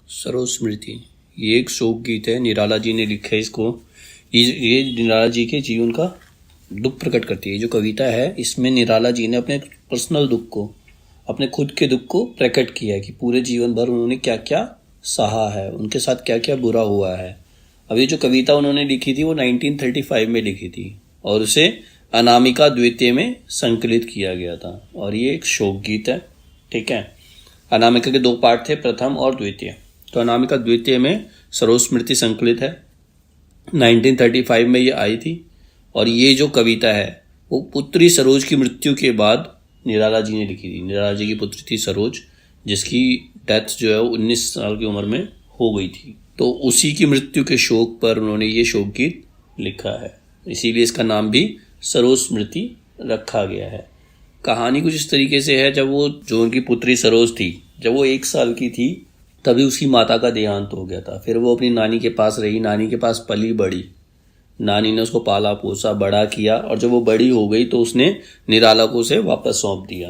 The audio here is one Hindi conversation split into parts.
सरोज स्मृति, ये एक शोक गीत है। निराला जी ने लिखा है इसको। ये निराला जी के जीवन का दुख प्रकट करती है। जो कविता है इसमें निराला जी ने अपने पर्सनल दुख को, अपने खुद के दुख को प्रकट किया है कि पूरे जीवन भर उन्होंने क्या क्या सहा है, उनके साथ क्या क्या बुरा हुआ है। अब ये जो कविता उन्होंने लिखी थी वो 1935 में लिखी थी और उसे अनामिका द्वितीय में संकलित किया गया था और ये एक शोक गीत है। ठीक है, अनामिका के 2 पार्ट थे, प्रथम और द्वितीय। तो अनामिका द्वितीय में सरोज स्मृति संकलित है, 1935 में ये आई थी। और ये जो कविता है वो पुत्री सरोज की मृत्यु के बाद निराला जी ने लिखी थी। निराला जी की पुत्री थी सरोज, जिसकी डेथ जो है वो 19 साल की उम्र में हो गई थी। तो उसी की मृत्यु के शोक पर उन्होंने ये शोक गीत लिखा है, इसीलिए इसका नाम भी सरोज स्मृति रखा गया है। कहानी कुछ इस तरीके से है, जब वो जो उनकी पुत्री सरोज थी, जब वो 1 साल की थी तभी उसकी माता का देहांत हो गया था। फिर वो अपनी नानी के पास रही, नानी के पास पली बड़ी, नानी ने उसको पाला पोसा बड़ा किया और जब वो बड़ी हो गई तो उसने निराला को उसे वापस सौंप दिया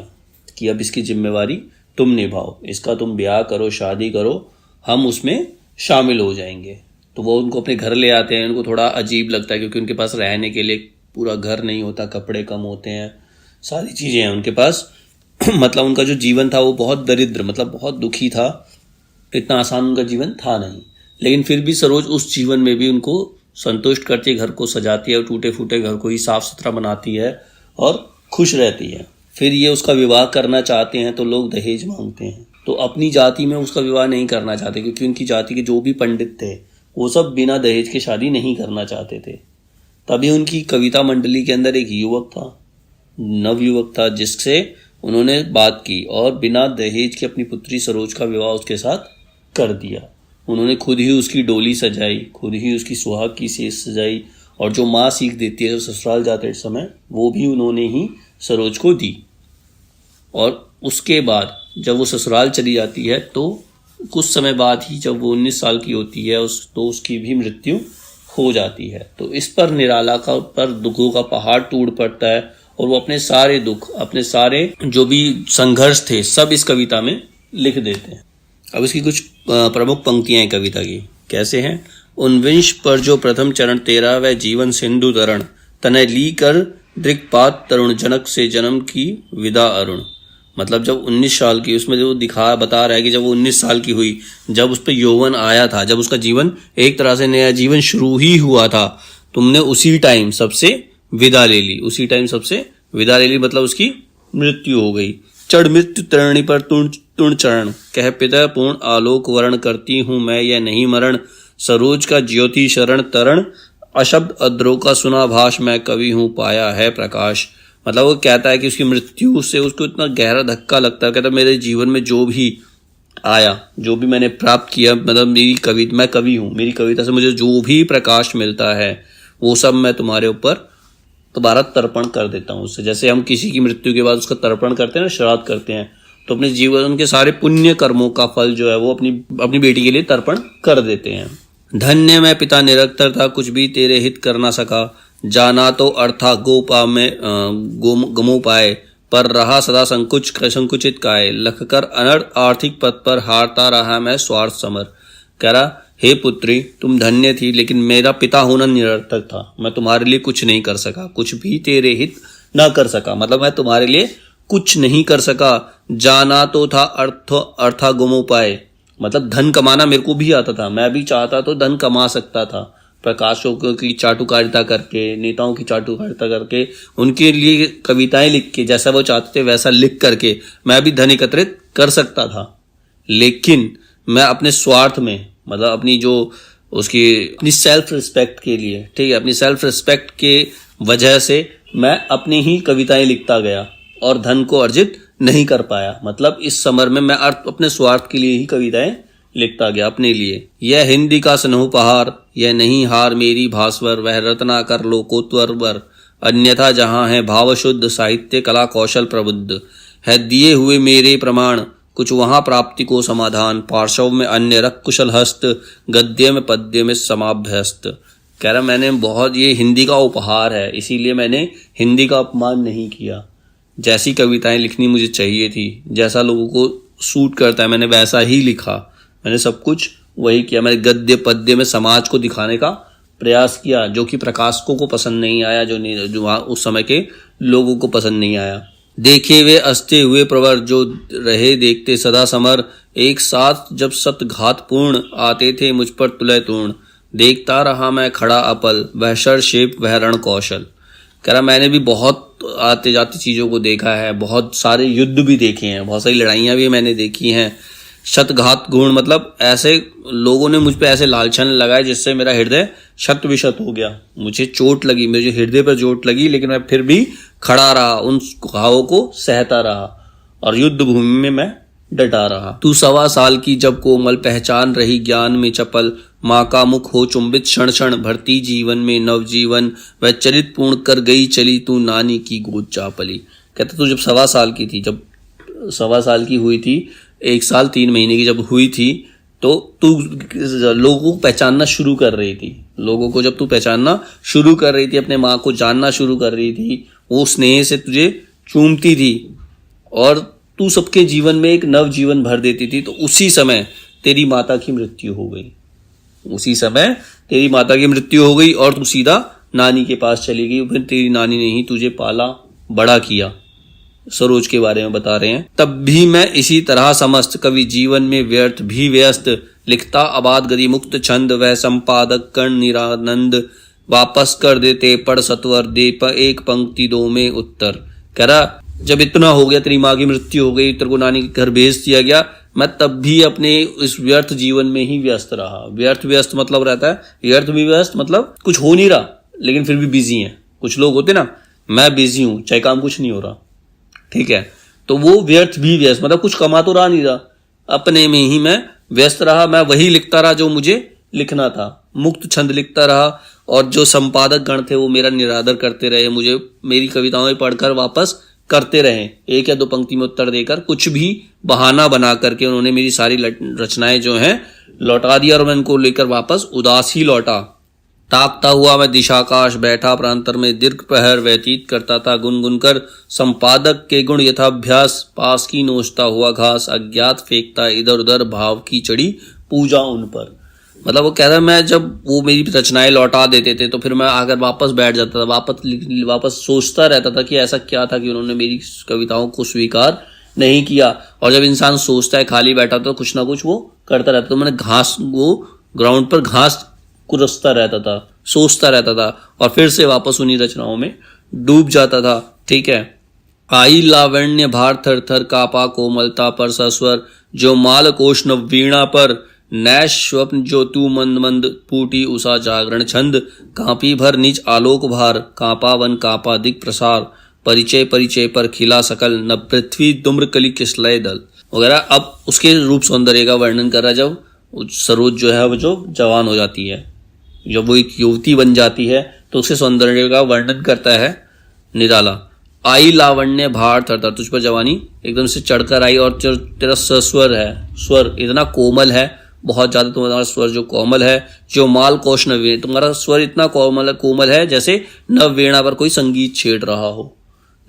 कि अब इसकी जिम्मेवारी तुम निभाओ, इसका तुम ब्याह करो, शादी करो, हम उसमें शामिल हो जाएंगे। तो वो उनको अपने घर ले आते हैं। उनको थोड़ा अजीब लगता है क्योंकि उनके पास रहने के लिए पूरा घर नहीं होता, कपड़े कम होते हैं, सारी चीज़ें हैं उनके पास। मतलब उनका जो जीवन था वो बहुत दरिद्र, मतलब बहुत दुखी था। इतना आसान उनका जीवन था नहीं, लेकिन फिर भी सरोज उस जीवन में भी उनको संतुष्ट करती है, घर को सजाती है और टूटे फूटे घर को ही साफ सुथरा बनाती है और खुश रहती है। फिर ये उसका विवाह करना चाहते हैं तो लोग दहेज मांगते हैं। तो अपनी जाति में उसका विवाह नहीं करना चाहते क्योंकि उनकी जाति के जो भी पंडित थे वो सब बिना दहेज के शादी नहीं करना चाहते थे। तभी उनकी कविता मंडली के अंदर एक युवक था, नवयुवक था, जिससे उन्होंने बात की और बिना दहेज के अपनी पुत्री सरोज का विवाह उसके साथ कर दिया। उन्होंने खुद ही उसकी डोली सजाई, खुद ही उसकी सुहाग की सेज सजाई और जो माँ सीख देती है जो ससुराल जाते समय वो भी उन्होंने ही सरोज को दी। और उसके बाद जब वो ससुराल चली जाती है तो कुछ समय बाद ही जब वो 19 साल की होती है तो उसकी भी मृत्यु हो जाती है। तो इस पर निराला का पर दुखों का पहाड़ टूट पड़ता है और वो अपने सारे दुख, अपने सारे जो भी संघर्ष थे सब इस कविता में लिख देते हैं। अब इसकी कुछ प्रमुख पंक्तियां हैं कविता की। कैसे हैं? उनविंश पर जो प्रथम चरण तेरा वह जीवन सिंधु तरण, तनय ली कर दृक्पात तरुण जनक से जन्म की विदा अरुण। मतलब जब 19 साल की, उसमें जो बता रहा है कि जब वो 19 साल की हुई, जब उस पर यौवन आया था, जब उसका जीवन एक तरह से नया जीवन शुरू ही हुआ था, तुमने उसी टाइम सबसे विदा ले ली, उसी टाइम सबसे विदा ले ली, मतलब उसकी मृत्यु हो गई। चढ़ मृत्यु तरणी पर तुण चरण, कह पिता पूर्ण आलोक वर्ण, करती हूं मैं यह नहीं मरण, सरोज का ज्योति शरण तरण, अशब्द अद्रो का सुना भाष, मैं कवि हूं पाया है प्रकाश। मतलब वो कहता है कि उसकी मृत्यु से उसको इतना गहरा धक्का लगता है। कहता है मेरे जीवन में जो भी आया, जो भी मैंने प्राप्त किया, मतलब मैं कवि हूँ, मेरी कविता से मुझे जो भी प्रकाश मिलता है वो सब मैं तुम्हारे ऊपर दोबारा तर्पण कर देता हूँ। उससे जैसे हम किसी की मृत्यु के बाद उसका तर्पण करते हैं ना, श्राद्ध करते हैं, तो अपने जीवन के सारे पुण्य कर्मों का फल जो है वो अपनी बेटी के लिए तर्पण कर देते हैं। धन्य मैं पिता निरंतर था, कुछ भी तेरे हित कर ना सका, जाना तो अर्था गोपा में गमो पाए, पर रहा सदा संकुचित काय, लखकर अनर्थ आर्थिक पद पर हारता रहा मैं स्वार्थ समर। कह रहा हे पुत्री तुम धन्य थी, लेकिन मेरा पिता होना निरर्थक था, मैं तुम्हारे लिए कुछ नहीं कर सका, कुछ भी तेरे हित ना कर सका, मतलब मैं तुम्हारे लिए कुछ नहीं कर सका। जाना तो था अर्था गुमो पाए, मतलब धन कमाना मेरे को भी आता था, मैं भी चाहता तो धन कमा सकता था, प्रकाशों की चाटुकारिता करके, नेताओं की चाटुकारिता करके, उनके लिए कविताएं लिख के, जैसा वो चाहते थे वैसा लिख करके मैं भी धन एकत्रित कर सकता था। लेकिन मैं अपने स्वार्थ में, मतलब अपनी सेल्फ रिस्पेक्ट के लिए, ठीक है, अपनी सेल्फ रिस्पेक्ट के वजह से मैं अपनी ही कविताएं लिखता गया और धन को अर्जित नहीं कर पाया। मतलब इस समर में मैं अपने स्वार्थ के लिए ही कविताएं लिखता गया, अपने लिए। यह हिंदी का स्नेह पहार, यह नहीं हार मेरी भास्वर, वह रत्ना कर लोकोत्तर वर, अन्यथा जहां है भाव शुद्ध, साहित्य कला कौशल प्रबुद्ध, है दिए हुए मेरे प्रमाण, कुछ वहां प्राप्ति को समाधान, पार्श्व में अन्य रख कुशल हस्त, गद्य में पद्य में समाभ्यस्त। कह रहा मैंने बहुत, ये हिंदी का उपहार है, इसीलिए मैंने हिंदी का अपमान नहीं किया। जैसी कविताएं लिखनी मुझे चाहिए थी, जैसा लोगों को सूट करता है, मैंने वैसा ही लिखा, मैंने सब कुछ वही किया। मैंने गद्य पद्य में समाज को दिखाने का प्रयास किया, जो कि प्रकाशकों को पसंद नहीं आया, जो वहाँ उस समय के लोगों को पसंद नहीं आया। देखे वे अस्ते हुए प्रवर, जो रहे देखते सदा समर, एक साथ जब सत घात पूर्ण, आते थे मुझ पर तुलय तूर्ण। देखता रहा मैं खड़ा अपल, वह शर शेप वह रण कौशल। कह रहा मैंने भी बहुत आते जाती चीज़ों को देखा है, बहुत सारे युद्ध भी देखे हैं, बहुत सारी लड़ाइयाँ भी मैंने देखी हैं। शतघात गुण मतलब ऐसे लोगों ने मुझ पे ऐसे लालछन लगाए जिससे मेरा हृदय शत विशत हो गया। मुझे चोट लगी, मुझे हृदय पर चोट लगी, लेकिन मैं फिर भी खड़ा रहा, उन घावों को सहता रहा और युद्ध भूमि में मैं डटा रहा। तू 1.25 साल की जब कोमल, पहचान रही ज्ञान में चपल, माँ का मुख हो चुंबित क्षण क्षण, भरती जीवन में नवजीवन, वह चरित पूर्ण कर गई चली, तू नानी की गोद जा पली। कहता तू जब 1.25 साल की थी, जब 1.25 साल की हुई थी, 1 साल 3 महीने की जब हुई थी, तो तू लोगों को पहचानना शुरू कर रही थी। लोगों को जब तू पहचानना शुरू कर रही थी, अपने माँ को जानना शुरू कर रही थी, वो स्नेह से तुझे चूमती थी और तू सबके जीवन में एक नव जीवन भर देती थी। तो उसी समय तेरी माता की मृत्यु हो गई, उसी समय तेरी माता की मृत्यु हो गई और तू सीधा नानी के पास चली गई। फिर तेरी नानी ने ही तुझे पाला बड़ा किया। सरोज के बारे में बता रहे हैं। तब भी मैं इसी तरह समस्त, कवि जीवन में व्यर्थ भी व्यस्त, लिखता आबाद गति मुक्त छंद, वह संपादक कर्ण निरानंद, वापस कर देते पढ़ सत्वर, दे एक पंक्ति दो में उत्तर। कह रहा जब इतना हो गया, तेरी माँ की मृत्यु हो गई, तेरे को नानी के घर भेज दिया गया, मैं तब भी अपने इस व्यर्थ जीवन में ही व्यस्त रहा। व्यस्त मतलब रहता है, व्यर्थ भी व्यस्त मतलब कुछ हो नहीं रहा लेकिन फिर भी बिजी है। कुछ लोग होते ना, मैं बिजी हूं चाहे काम कुछ नहीं हो रहा, ठीक है, तो वो व्यर्थ भी व्यस्त मतलब कुछ कमा तो रहा नहीं रहा, अपने में ही मैं व्यस्त रहा। मैं वही लिखता रहा जो मुझे लिखना था, मुक्त छंद लिखता रहा और जो संपादक गण थे वो मेरा निरादर करते रहे, मुझे मेरी कविताएं पढ़कर वापस करते रहे, 1 या 2 पंक्ति में उत्तर देकर, कुछ भी बहाना बना करके उन्होंने मेरी सारी रचनाएं जो हैं लौटा दिया और मैं उनको लेकर वापस उदास ही लौटा। ताकता हुआ मैं दिशाकाश, बैठा प्रांतर में दीर्घ प्रहर व्यतीत करता था, गुनगुन कर संपादक के गुण यथाभ्यास, पास की नोचता हुआ घास, अज्ञात फेंकता इधर उधर, भाव की चढ़ी पूजा उन पर। मतलब वो कह रहा है मैं जब वो मेरी रचनाएं लौटा देते थे तो फिर मैं आकर वापस बैठ जाता था, वापस सोचता रहता था कि ऐसा क्या था कि उन्होंने मेरी कविताओं को स्वीकार नहीं किया। और जब इंसान सोचता है, खाली बैठा तो कुछ ना कुछ वो करता रहता। तो मैंने घास, वो ग्राउंड पर घास कुरसता रहता था, सोचता रहता था और फिर से वापस उन्हीं रचनाओं में डूब जाता था। ठीक है। आई लावण्य भार थर थर, कापा कोमलता पर सस्वर, जो माल कोश वीणा पर, नैश स्वप्न जो तू मंद मंद, फूटी उषा जागरण छंद, कांपी भर निज आलोक भार, कांपा वन कांपा दिक प्रसार, परिचय परिचय पर खिला सकल, न पृथ्वी दुम्र कली किसलय दल वगैरह। अब उसके रूप सौंदर्य का वर्णन कर रहा है जब सरोज जो है वो जो जवान हो जाती है, जब वो एक युवती बन जाती है तो उसके सौंदर्य का वर्णन करता है निराला। आई लावण्य भार थर थर, तुझ पर जवानी एकदम से चढ़कर आई और तेरा सस्वर है, स्वर इतना कोमल है, बहुत ज्यादा तुम्हारा स्वर जो कोमल है, जो माल कोश नवीण, तुम्हारा स्वर इतना कोमल है जैसे नव वीणा पर कोई संगीत छेड़ रहा हो।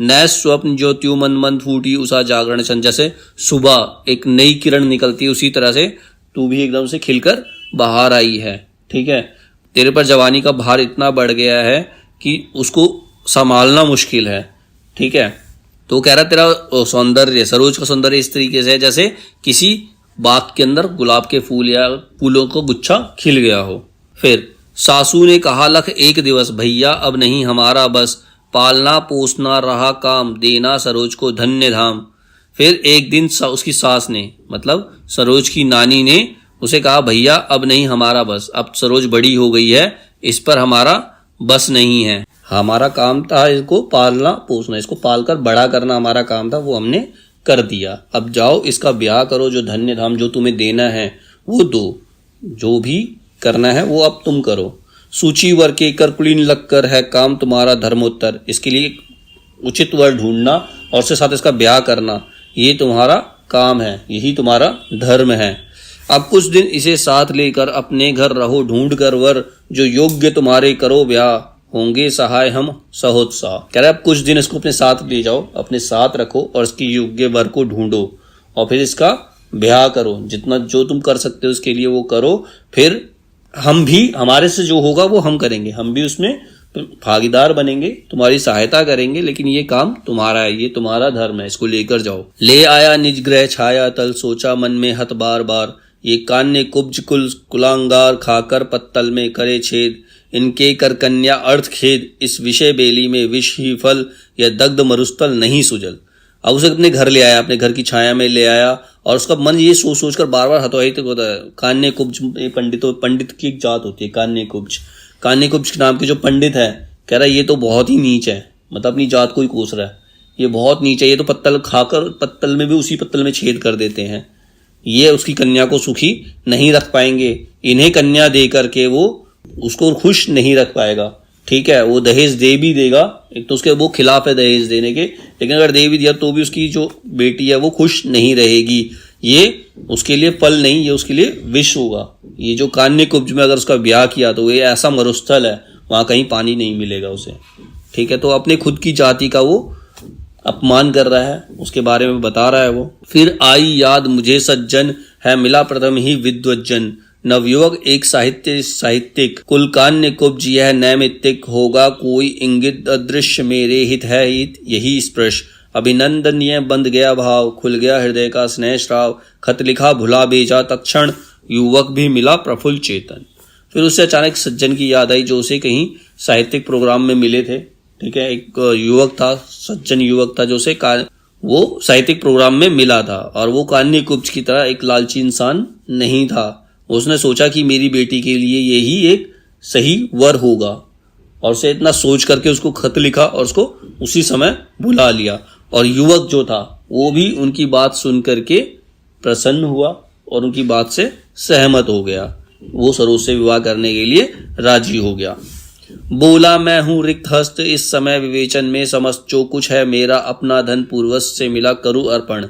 नैस स्वप्न जो त्यू मन मन फूटी उषा जागरण छंद, जैसे सुबह एक नई किरण निकलती है उसी तरह से तू भी एकदम से खिलकर बाहर आई है। ठीक है। तेरे पर जवानी का भार इतना बढ़ गया है कि उसको संभालना मुश्किल है। ठीक है। तो कह रहा तेरा सौंदर्य, सरोज का सौंदर्य इस तरीके से है जैसे किसी बाग के अंदर गुलाब के फूल या फूलों को गुच्छा खिल गया हो। फिर सासू ने कहा लख एक दिवस, भैया अब नहीं हमारा बस, पालना पोसना रहा काम, देना सरोज को धन्य धाम। फिर एक दिन उसकी सास ने, मतलब सरोज की नानी ने उसे कहा भैया अब नहीं हमारा बस, अब सरोज बड़ी हो गई है, इस पर हमारा बस नहीं है, हमारा काम था इसको पालना पोसना, इसको पालकर बड़ा करना हमारा काम था, वो हमने कर दिया, अब जाओ इसका ब्याह करो, जो धन्य धाम जो तुम्हें देना है वो दो, जो भी करना है वो अब तुम करो। सूची वर के कर कुलीन लगकर है काम तुम्हारा धर्मोत्तर, इसके लिए उचित वर ढूंढना और उसके साथ इसका ब्याह करना, ये तुम्हारा काम है, यही तुम्हारा धर्म है। अब कुछ दिन इसे साथ लेकर अपने घर रहो ढूंढ कर वर, जो योग्य तुम्हारे करो ब्याह, होंगे सहाय हम सहोत्साह। कह रहे अब कुछ दिन इसको अपने साथ ले जाओ, अपने साथ रखो और इसकी योग्य वर को ढूंढो और फिर इसका ब्याह करो, जितना जो तुम कर सकते हो उसके लिए वो करो, फिर हम भी, हमारे से जो होगा वो हम करेंगे, हम भी उसमें भागीदार बनेंगे, तुम्हारी सहायता करेंगे, लेकिन ये काम तुम्हारा है, ये तुम्हारा धर्म है, इसको लेकर जाओ। ले आया निज ग्रह छाया तल, सोचा मन में हत बार बार, ये कान्य कुब्ज कुलांगार, खाकर पत्तल में करे छेद, इनके कर कन्या अर्थ खेद, इस विषय बेली में विष ही फल, यह दग्ध मरुस्थल नहीं सुजल। अब उसे अपने घर ले आया, अपने घर की छाया में ले आया, और उसका मन ये सोच सोच कर बार बार हतोहित होता है। कान्य कुब्ज, पंडित की एक जात होती है कान्य कुब्ज। कान्य कुब्ज नाम के जो पंडित है, कह रहा है ये तो बहुत ही नीच है, मतलब अपनी जात को ही कोस रहा है, ये बहुत नीच है, ये तो पत्तल खाकर पत्तल में भी उसी पत्तल में छेद कर देते हैं, ये उसकी कन्या को सुखी नहीं रख पाएंगे, इन्हें कन्या दे करके वो उसको खुश नहीं रख पाएगा। ठीक है, वो दहेज दे भी देगा, एक तो उसके वो खिलाफ है दहेज देने के, लेकिन अगर दे भी दिया तो भी उसकी जो बेटी है वो खुश नहीं रहेगी, ये उसके लिए फल नहीं, ये उसके लिए विष होगा। ये जो कान्य कुब्ज में अगर उसका ब्याह किया तो ये ऐसा मरुस्थल है, वहां कहीं पानी नहीं मिलेगा उसे। ठीक है, तो अपने खुद की जाति का वो अपमान कर रहा है, उसके बारे में बता रहा है वो। फिर आई याद मुझे सज्जन, है मिला प्रथम ही विद्वज्जन, नवयुवक एक साहित्यिक, कुल कान्य कुब्ज यह नैमित्तिक, होगा कोई इंगित अदृश्य मेरे हित है हित, यही स्पर्श अभिनंदनीय, बंध गया भाव, खुल गया हृदय का स्नेह श्राव, खत लिखा भुला बेजा तत्क्षण, युवक भी मिला प्रफुल्ल चेतन। फिर उससे अचानक सज्जन की याद आई जो उसे कहीं साहित्यिक प्रोग्राम में मिले थे। ठीक है, एक युवक था, सज्जन युवक था, जो उसे वो साहित्यिक प्रोग्राम में मिला था, और वो कान्य कुब्ज की तरह एक लालची इंसान नहीं था। उसने सोचा कि मेरी बेटी के लिए यही एक सही वर होगा, और उसे इतना सोच करके उसको खत लिखा और उसको उसी समय बुला लिया। और युवक जो था वो भी उनकी बात सुन करके प्रसन्न हुआ और उनकी बात से सहमत हो गया, वो सरोज से विवाह करने के लिए राजी हो गया। बोला मैं हूं रिक्त हस्त, इस समय विवेचन में समस्त जो कुछ है मेरा, अपना धन पूर्वज से मिला करूं अर्पण,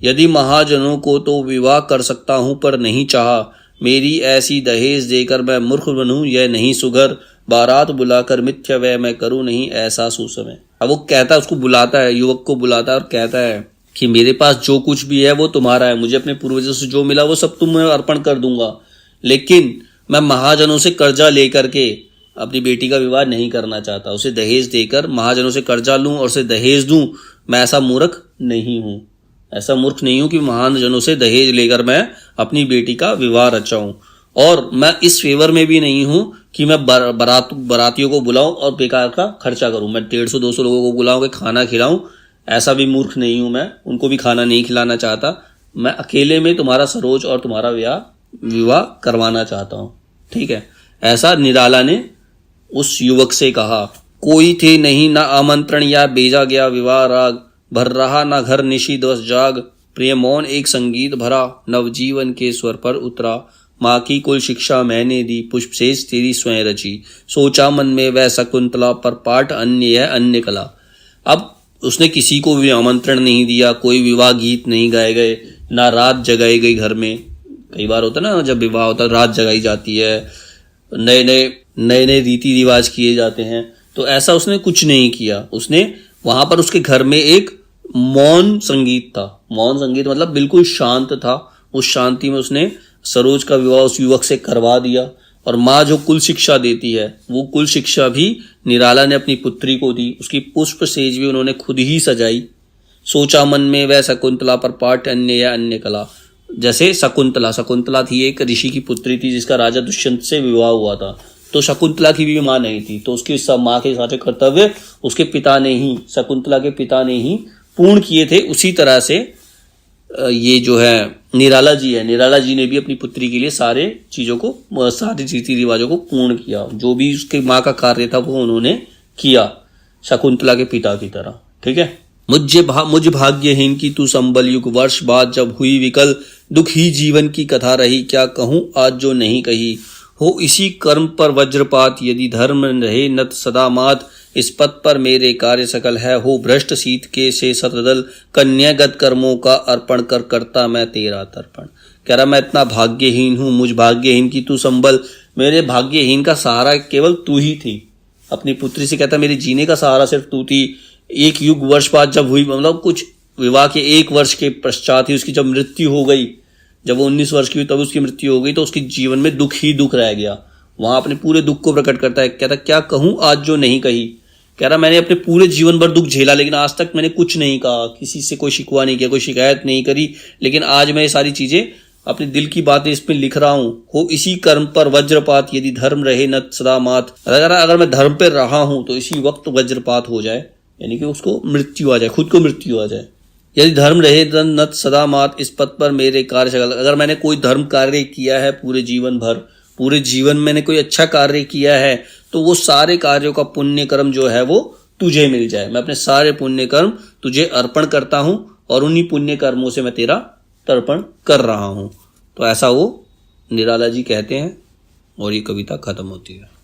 यदि महाजनों को तो विवाह कर सकता हूं पर नहीं चाहा, मेरी ऐसी दहेज देकर मैं मूर्ख बनूं यह नहीं सुघर, बारात बुलाकर मिथ्या व्यय मैं करूं नहीं ऐसा सुसमय। अब वो कहता है, उसको बुलाता है, युवक को बुलाता है और कहता है कि मेरे पास जो कुछ भी है वो तुम्हारा है, मुझे अपने पूर्वजों से जो मिला वो सब तुम्हें अर्पण कर दूंगा, लेकिन मैं महाजनों से कर्जा लेकर के अपनी बेटी का विवाह नहीं करना चाहता, उसे दहेज देकर महाजनों से कर्जा लूं और उसे दहेज दूं, मैं ऐसा मूर्ख नहीं हूं, ऐसा मूर्ख नहीं हूं कि महाजनों से दहेज लेकर मैं अपनी बेटी का विवाह रचाऊं, और मैं इस फेवर में भी नहीं हूं कि मैं बारातियों को बुलाऊं और बेकार का खर्चा करूं, मैं 150-200 लोगों को बुलाऊं कि खाना खिलाऊं, ऐसा भी मूर्ख नहीं हूं मैं, उनको भी खाना नहीं खिलाना चाहता, मैं अकेले में तुम्हारा सरोज और तुम्हारा विवाह करवाना चाहता हूं। ठीक है, ऐसा निराला ने उस युवक से कहा। कोई थे नहीं ना आमंत्रण या भेजा गया विवाह राग, भर रहा ना घर निशी दस जाग, प्रिय मौन एक संगीत भरा, नवजीवन के स्वर पर उतरा, माँ की कुल शिक्षा मैंने दी, पुष्प शेष तेरी स्वयं रची, सोचा मन में वह शकुंतला, पर पाठ अन्य है अन्य कला। अब उसने किसी को भी आमंत्रण नहीं दिया, कोई विवाह गीत नहीं गाए गए, ना रात जगाई गई घर में। कई बार होता ना, जब विवाह होता है रात जगाई जाती है, नए नए रीति रिवाज किए जाते हैं, तो ऐसा उसने कुछ नहीं किया। उसने वहां पर उसके घर में एक मौन संगीत था, मौन संगीत मतलब बिल्कुल शांत था, उस शांति में उसने सरोज का विवाह उस युवक से करवा दिया। और माँ जो कुल शिक्षा देती है वो कुल शिक्षा भी निराला ने अपनी पुत्री को दी, उसकी पुष्प सेज भी उन्होंने खुद ही सजाई। सोचा मन में वह शकुंतला, पर पाठ अन्य या अन्य कला। जैसे शकुंतला थी, एक ऋषि की पुत्री थी जिसका राजा दुष्यंत से विवाह हुआ था, तो शकुंतला की भी माँ नहीं थी, तो उसकी सब माँ के सारे कर्तव्य उसके पिता ने ही, शकुंतला के पिता ने ही पूर्ण किए थे। उसी तरह से ये जो है निराला जी ने भी अपनी पुत्री के लिए सारे चीजों को, सारे रीति रिवाजों को पूर्ण किया, जो भी उसके माँ का कार्य था वो उन्होंने किया शकुंतला के पिता की तरह। ठीक है, मुझ भाग्यहीन की तू संबल, युग वर्ष बाद जब हुई विकल, दुख ही जीवन की कथा रही, क्या कहूं आज जो नहीं कही, हो इसी कर्म पर वज्रपात, यदि धर्म रहे नत सदा मात, इस पद पर मेरे कार्य सकल है, हो भ्रष्ट शीत के से सतदल, कन्यागत कर्मों का अर्पण कर करता मैं तेरा तर्पण। कह रहा मैं इतना भाग्यहीन हूं, मुझ भाग्यहीन की तू संबल, मेरे भाग्यहीन का सहारा केवल तू ही थी। अपनी पुत्री से कहता मेरे जीने का सहारा सिर्फ तू थी। एक युग वर्ष बाद जब हुई, मतलब कुछ विवाह के 1 वर्ष के पश्चात ही उसकी जब मृत्यु हो गई, जब वो 19 वर्ष की हुई तब उसकी मृत्यु हो गई, तो उसके जीवन में दुख ही दुख रह गया। वहां अपने पूरे दुख को प्रकट करता है, कहता क्या कहूं आज जो नहीं कही। कह रहा मैंने अपने पूरे जीवन भर दुख झेला, लेकिन आज तक मैंने कुछ नहीं कहा, किसी से कोई शिकवा नहीं किया, कोई शिकायत नहीं करी, लेकिन आज मैं ये सारी चीजें अपने दिल की बातें इस पे लिख रहा हूं। हो इसी कर्म पर वज्रपात, यदि धर्म रहे न सदा मात। अगर मैं धर्म पे रहा हूं तो इसी वक्त वज्रपात हो जाए, यानी कि उसको मृत्यु आ जाए, खुद को मृत्यु आ जाए। यदि धर्म रहे नत सदा मात, इस पद पर मेरे कार्य सकल। अगर मैंने कोई धर्म कार्य किया है पूरे जीवन भर, पूरे जीवन मैंने कोई अच्छा कार्य किया है, तो वो सारे कार्यों का पुण्य कर्म जो है वो तुझे मिल जाए। मैं अपने सारे पुण्य कर्म तुझे अर्पण करता हूं और उन्हीं पुण्य कर्मों से मैं तेरा तर्पण कर रहा हूं। तो ऐसा वो निराला जी कहते हैं और ये कविता खत्म होती है।